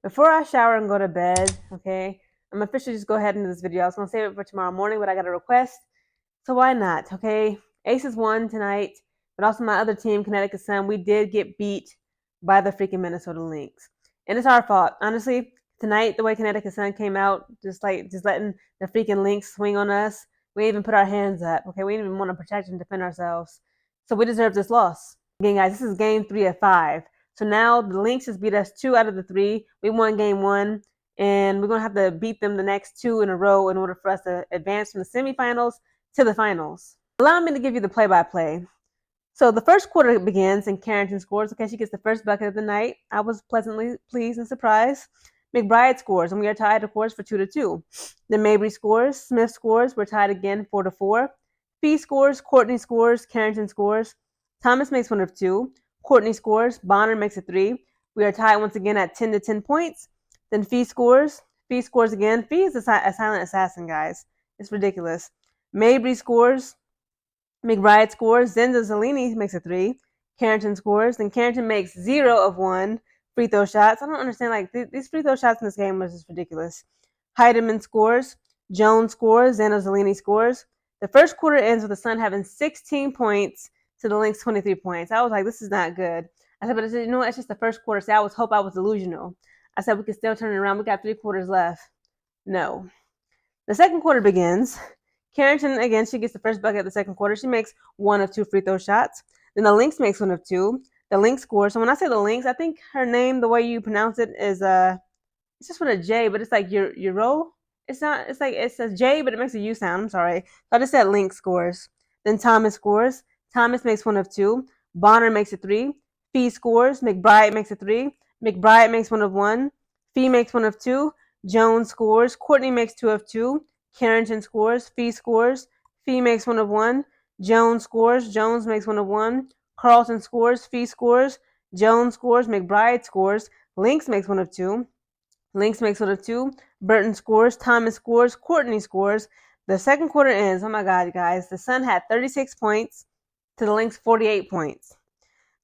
Before I shower and go to bed, okay, I'm officially just go ahead into this video. I was gonna save it for tomorrow morning, but I got a request, so why not? Okay, Aces won tonight, but also my other team, Connecticut Sun, we did get beat by the freaking Minnesota Lynx, and it's our fault. Honestly, tonight the way Connecticut Sun came out, just letting the freaking Lynx swing on us, we didn't even put our hands up. Okay, we didn't even want to protect and defend ourselves, so we deserve this loss. Again, guys, this is game 3 of 5. So now the Lynx has beat us 2 out of the 3. We won game 1, and we're going to have to beat them the next 2 in a row in order for us to advance from the semifinals to the finals. Allow me to give you the play-by-play. So the first quarter begins and Carrington scores. Okay, she gets the first bucket of the night. I was pleasantly pleased and surprised. McBride scores, and we are tied, of course, for 2-2. Then MAYBE scores, Smith scores, we're tied again 4-4. Fee scores, Courtney scores, Carrington scores. Thomas makes 1 of 2. Courtney scores, Bonner makes a 3. We are tied once again at 10 points. Then Fee scores again. Fee is a silent assassin, guys. It's ridiculous. MAYBE scores, McBride scores, Zenza Zellini makes a 3. Carrington scores, then Carrington makes 0 of 1 free throw shots. I don't understand, like, these free throw shots in this game are just ridiculous. Heidemann scores, Jones scores, Zenza Zellini scores. The first quarter ends with the Sun having 16 points to the Lynx 23 points. I was like, this is not good. I said, but I said, you know what? It's just the first quarter. So I hope I was delusional. I said, we could still turn it around. We got 3 quarters left. No. The second quarter begins. Carrington, again, she gets the first bucket of the second quarter. She makes 1 of 2 free throw shots. Then the Lynx makes 1 of 2. The Lynx scores. So when I say the Lynx, I think her name, the way you pronounce it, is it's just with a J, but it's like Euro. It's not. It's like it says J, but it makes a U sound. I'm sorry. So I just said Lynx scores. Then Thomas scores. Thomas makes 1 of 2. Bonner makes a 3. Fee scores. McBride makes a 3. McBride makes 1 of 1. Fee makes 1 of 2. Jones scores. Courtney makes 2 of 2. Carrington scores. Fee scores. Fee makes 1 of 1. Jones scores. Jones makes 1 of 1. Carlton scores. Fee scores. Jones scores. McBride scores. Lynx makes 1 of 2. Lynx makes 1 of 2. Burton scores. Thomas scores. Courtney scores. The second quarter ends. Oh my God, guys. The Sun had 36 points to the Lynx 48 points.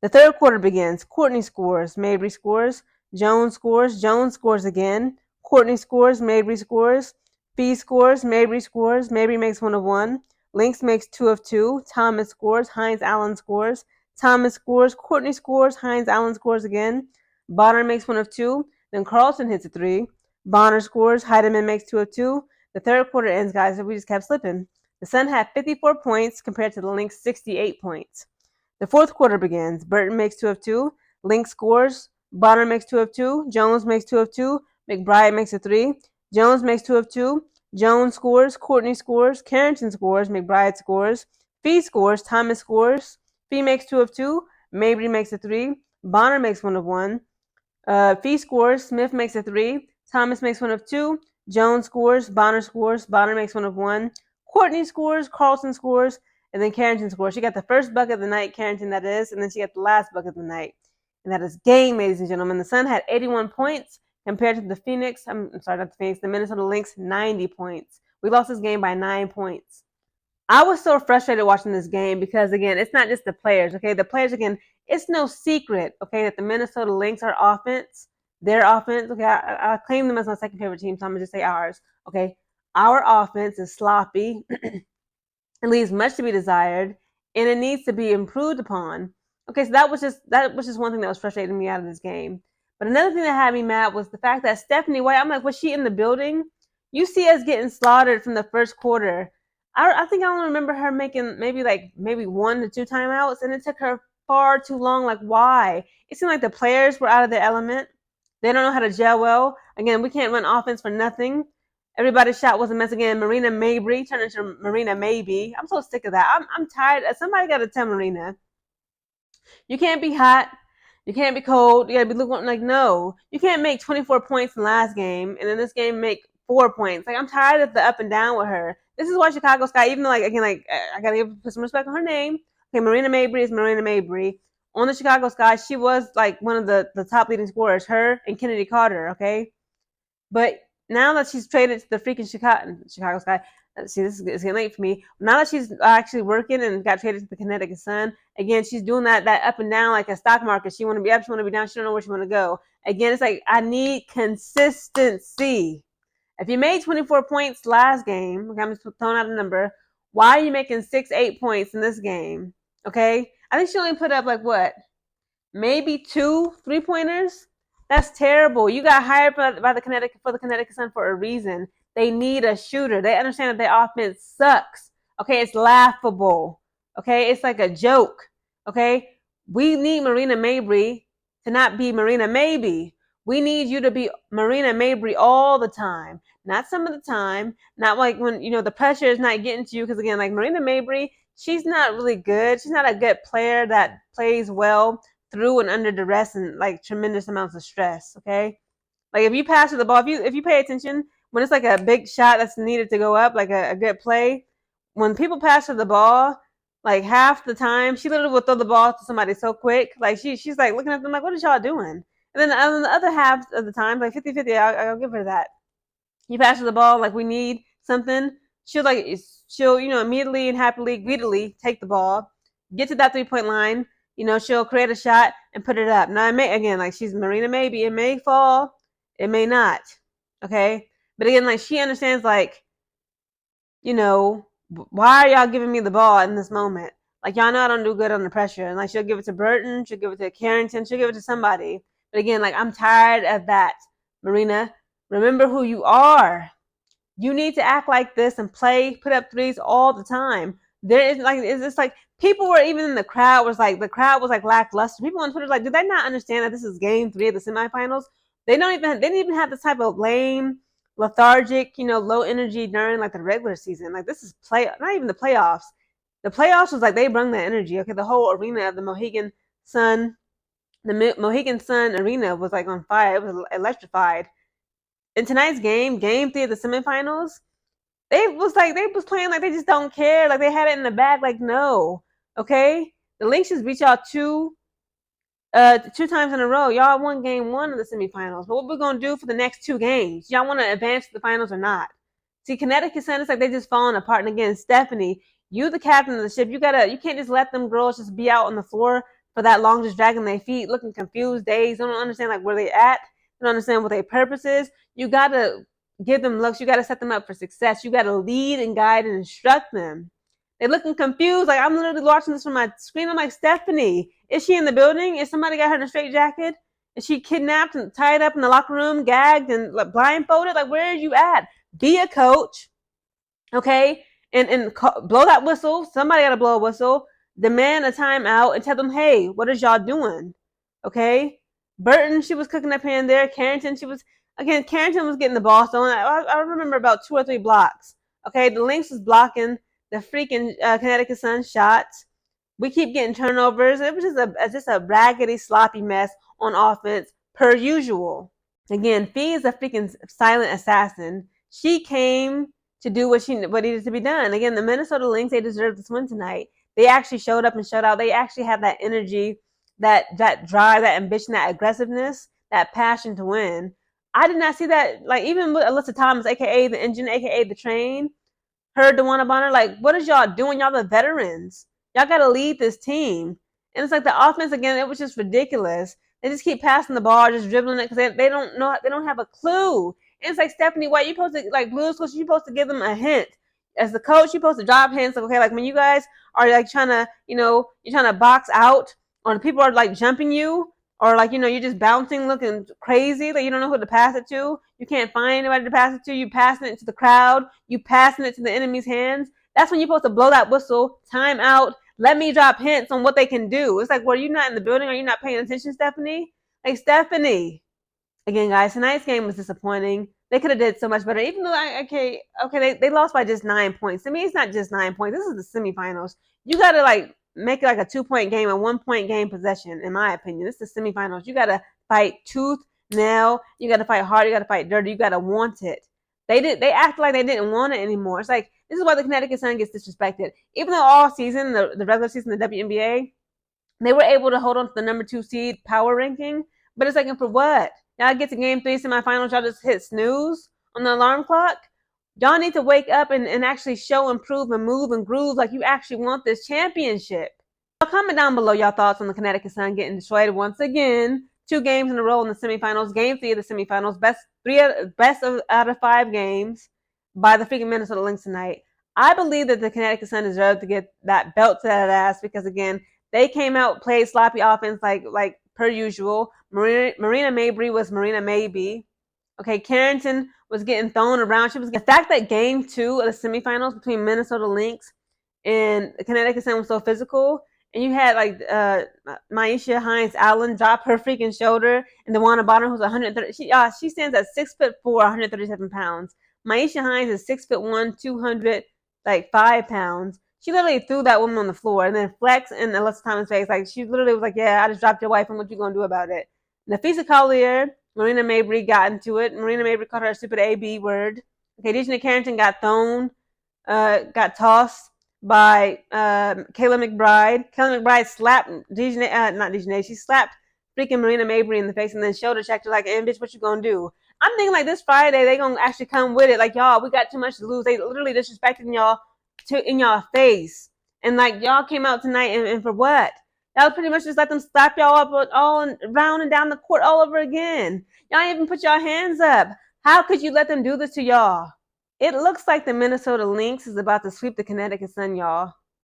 The third quarter begins. Courtney scores. MAYBE scores. Jones scores. Jones scores again. Courtney scores. MAYBE scores. Fee scores. MAYBE scores. MAYBE makes 1 of 1. Lynx makes 2 of 2. Thomas scores. Hines Allen scores. Thomas scores. Courtney scores. Hines Allen scores again. Bonner makes 1 of 2. Then Carlton hits a 3. Bonner scores. Heidemann makes 2 of 2. The third quarter ends, guys, and we just kept slipping. The Sun had 54 points compared to the Lynx 68 points. The fourth quarter begins. Burton makes 2 of 2. Lynx scores. Bonner makes 2 of 2. Jones makes 2 of 2. McBride makes a 3. Jones makes 2 of 2. Jones scores. Courtney scores. Carrington scores. McBride scores. Fee scores. Thomas scores. Fee makes 2 of 2. MAYBE makes a 3. Bonner makes 1 of 1. Fee scores. Smith makes a 3. Thomas makes 1 of 2. Jones scores. Bonner scores. Bonner makes 1 of 1. Courtney scores. Carlton scores. And then Carrington scores. She got the first bucket of the night, Carrington, that is. And then she got the last bucket of the night. And that is game, ladies and gentlemen. The Sun had 81 points compared to the Phoenix. I'm sorry, not the Phoenix. The Minnesota Lynx, 90 points. We lost this game by 9 points. I was so frustrated watching this game because, again, it's not just the players, okay? The players, again, it's no secret, okay, that the Minnesota Lynx are offense, their offense, okay? I claim them as my second favorite team, so I'm going to just say ours, okay? Our offense is sloppy. It leaves much to be desired, and it needs to be improved upon. Okay, so that was just one thing that was frustrating me out of this game. But another thing that had me mad was the fact that Stephanie White, I'm like, was she in the building? You see us getting slaughtered from the first quarter. I think I only remember her making maybe 1 to 2 timeouts, and it took her far too long. Like, why? It seemed like the players were out of their element. They don't know how to gel well. Again, we can't run offense for nothing. Everybody's shot was a mess again. Marina MAYBE turned into Marina MAYBE. I'm so sick of that. I'm tired. Somebody got to tell Marina, you can't be hot. You can't be cold. You got to be looking like, no. You can't make 24 points in the last game, and in this game make 4 points. Like, I'm tired of the up and down with her. This is why Chicago Sky, even though, like, again, like, I got to put some respect on her name. Okay, Marina MAYBE is Marina MAYBE. On the Chicago Sky, she was, like, one of the top leading scorers, her and Kennedy Carter, okay? But now that she's traded to the freaking Chicago Sky, see, this is getting late for me. Now that she's actually working and got traded to the Connecticut Sun, again, she's doing that up and down like a stock market. She want to be up, she want to be down, she don't know where she want to go. Again, it's like I need consistency. If you made 24 points last game, okay, I'm just throwing out a number. Why are you making 6, 8 points in this game? Okay, I think she only put up like what, maybe 2 3-pointers. That's terrible. You got hired by the Connecticut Sun for a reason. They need a shooter. They understand that their offense sucks. Okay, it's laughable. Okay, it's like a joke. Okay, we need Marina MAYBE to not be Marina MAYBE. We need you to be Marina MAYBE all the time, not some of the time. Not like when the pressure is not getting to you. Because again, like Marina MAYBE, she's not really good. She's not a good player that plays well through and under duress and like tremendous amounts of stress. Okay, like if you pass her the ball, if you pay attention when it's like a big shot that's needed to go up, like a good play, when people pass her the ball, like half the time she literally will throw the ball to somebody so quick, like she's like looking at them like, what is y'all doing? And then on the other half of the time, like 50-50, I'll give her that. You pass her the ball, like we need something, she'll immediately and happily, greedily take the ball, get to that 3-point line. She'll create a shot and put it up. Now, it may, again, like she's Marina MAYBE, it may fall, it may not. Okay, but again, like she understands, like, why are y'all giving me the ball in this moment? Like, y'all know I don't do good under pressure. And like she'll give it to Burton, she'll give it to Carrington, she'll give it to somebody. But again, like I'm tired of that. Marina, remember who you are. You need to act like this and put up threes all the time. There is like, it's like people were even in the crowd was like lackluster. People on Twitter like, did they not understand that this is game 3 of the semifinals? They didn't even have this type of lame, lethargic, low energy during like the regular season. Like this is not even the playoffs. The playoffs was like they brought that energy. Okay, the whole arena of the Mohegan Sun arena was like on fire. It was electrified. In tonight's game 3 of the semifinals, they was playing like they just don't care. Like they had it in the bag. Like, no. Okay? The Lynx just beat y'all 2 times in a row. Y'all won game 1 of the semifinals. But what we're going to do for the next 2 games? Y'all want to advance to the finals or not? See, Connecticut Sun, it's like they just falling apart. And again, Stephanie, you the captain of the ship. You can't just let them girls just be out on the floor for that long, just dragging their feet, looking confused, dazed. They don't understand like where they at. They don't understand what their purpose is. You got to give them looks. You got to set them up for success. You got to lead and guide and instruct them. They're looking confused. Like I'm literally watching this from my screen. I'm like, Stephanie, is she in the building? Is somebody got her in a straitjacket? Is she kidnapped and tied up in the locker room, gagged and like, blindfolded? Like, where are you at? Be a coach, okay? And blow that whistle. Somebody got to blow a whistle. Demand a timeout and tell them, hey, what is y'all doing? Okay? Burton, she was cooking up hand there. Carrington was getting the ball stolen. I remember about 2 or 3 blocks. Okay, the Lynx was blocking the freaking Connecticut Sun shots. We keep getting turnovers. It was just a raggedy, sloppy mess on offense per usual. Again, Fee is a freaking silent assassin. She came to do what needed to be done. Again, the Minnesota Lynx, they deserve this win tonight. They actually showed up and showed out. They actually had that energy, that drive, that ambition, that aggressiveness, that passion to win. I did not see that, like, even with Alyssa Thomas, aka the engine, aka the train, her, DeWanna Bonner, like, what is y'all doing? Y'all the veterans. Y'all got to lead this team. And it's like the offense, again, it was just ridiculous. They just keep passing the ball, just dribbling it, because they don't know, they don't have a clue. And it's like, Stephanie White, you're supposed to, like, Blues coach, you're supposed to give them a hint. As the coach, you're supposed to drop hints, like, okay, like when you guys are like trying to, you're trying to box out, or the people are like jumping you, or like, you're just bouncing, looking crazy, like you don't know who to pass it to. You can't find anybody to pass it to. You passing it to the crowd. You passing it to the enemy's hands. That's when you're supposed to blow that whistle, time out, let me drop hints on what they can do. It's like, were you not in the building? Are you not paying attention, Stephanie? Like, Stephanie. Again, guys, tonight's game was disappointing. They could have did so much better. Even though, they lost by just 9 points. To me, it's not just 9 points. This is the semifinals. You got to, like, make it like a 2-point game, a 1-point game possession, in my opinion. This is the semifinals. You got to fight tooth, nail. You got to fight hard. You got to fight dirty. You got to want it. They act like they didn't want it anymore. It's like, this is why the Connecticut Sun gets disrespected. Even though all season, the regular season, the WNBA, they were able to hold on to the number 2 seed power ranking. But it's like, for what? Y'all get to game 3 semifinals, y'all just hit snooze on the alarm clock. Y'all need to wake up and actually show and prove and move and groove like you actually want this championship. Comment down below y'all thoughts on the Connecticut Sun getting destroyed once again, 2 games in a row in the semifinals. Game 3 of the semifinals. Best out of 5 games by the freaking Minnesota Lynx tonight. I believe that the Connecticut Sun deserved to get that belt to that ass because, again, they came out, played sloppy offense like per usual. Marina MAYBE was Marina MAYBE. Okay, Carrington was getting thrown around. The fact that game 2 of the semifinals between Minnesota Lynx and Connecticut Sun was so physical, and you had like Maisha Hines Allen drop her freaking shoulder, and DeWanna Bonner, who's 130, she stands at 6'4", 137 pounds. Maisha Hines is 6'1", 205 pounds. She literally threw that woman on the floor, and then Flex in Alyssa Thomas' face, like she literally was like, "Yeah, I just dropped your wife, and what you gonna do about it?" Nafisa Collier, Marina MAYBE got into it. Marina MAYBE called her a stupid AB word. Okay, Dejanay Carrington got thrown, got tossed by Kayla McBride. Kayla McBride slapped not Dejanay, she slapped freaking Marina MAYBE in the face and then shoulder checked her like, "And bitch, what you gonna do?" I'm thinking like this Friday they gonna actually come with it. Like, y'all, we got too much to lose. They literally disrespecting y'all in y'all face. And like y'all came out tonight and for what? Y'all pretty much just let them slap y'all up all around and down the court all over again. Y'all ain't even put y'all hands up. How could you let them do this to y'all? It looks like the Minnesota Lynx is about to sweep the Connecticut Sun, y'all.